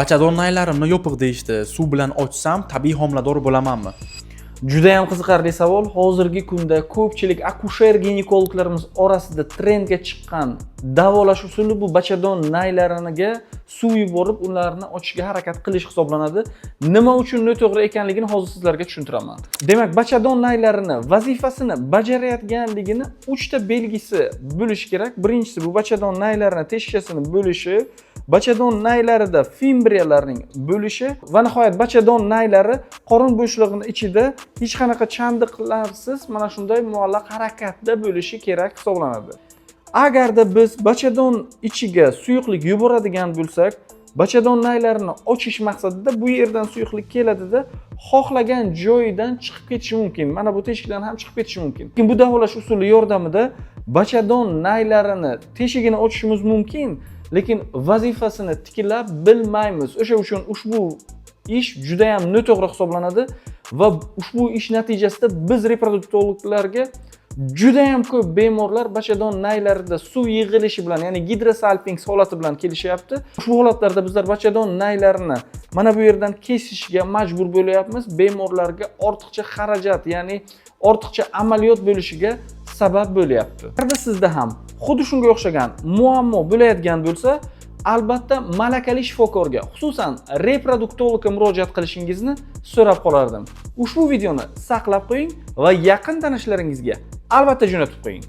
Bachadon naylarimni yopiq deyishdi. Suv bilan ochsam tabiiy homilador bo'lamanmi? Juda ham qiziqarli savol. Hozirgi kunda ko'pchilik akusher ginekologlarimiz orasida trendga chiqqan davolash usuli bu bachadon naylariga suv yuborib, ularni ochishga harakat qilish hisoblanadi. Nima uchun noto'g'ri ekanligini hozir sizlarga tushuntiraman. Demak, bachadon naylarini vazifasini bajarayotganligini 3 ta belgisi bo'lishi kerak. Birinchisi bu bachadon naylarini teshikchasini bo'lishi, bachadon naylarida fimbriyalarning bo'lishi va nihoyat bachadon naylari qorin bo'shlig'ining ichida hech qanaqa chandiqlarsiz mana shunday muallaq harakatda bo'lishi kerak hisoblanadi. Agarda biz bachadon ichiga suyuqlik yuboradigan bo'lsak, bachadon naylarini ochish maqsadida bu yerdan suyuqlik keladida xohlagan joyidan chiqib ketishi mumkin. Mana bu teshikdan ham chiqib ketishi mumkin. Lekin bu davolash usuli yordamida bachadon naylarini teshigini ochishimiz mumkin, lekin vazifasini tiklab bilmaymiz. O'sha uchun ushbu ish juda ham noto'g'ri hisoblanadi va ushbu ish natijasida biz reproduktologlarga juda ham ko'p bemorlar bachadon naylarida suv yig'ilishi bilan, ya'ni gidrosalping holati bilan kelishyapti. Ushbu holatlarda bizlar bachadon naylarini mana bu yerdan kesishga majbur bo'lyapmiz. Bemorlarga ortiqcha xarajat, ya'ni ortiqcha amaliyot bo'lishiga sabab bo'lyapti. Agar sizda ham xuddi shunga o'xshagan muammo bo'layotgan bo'lsa, albatta malakali shifokorga, xususan reproduktologga murojaat qilishingizni so'rab qolardim. Ushbu videoni saqlab qo'ying va yaqin tanishlaringizga albatta jo'natib qo'ying.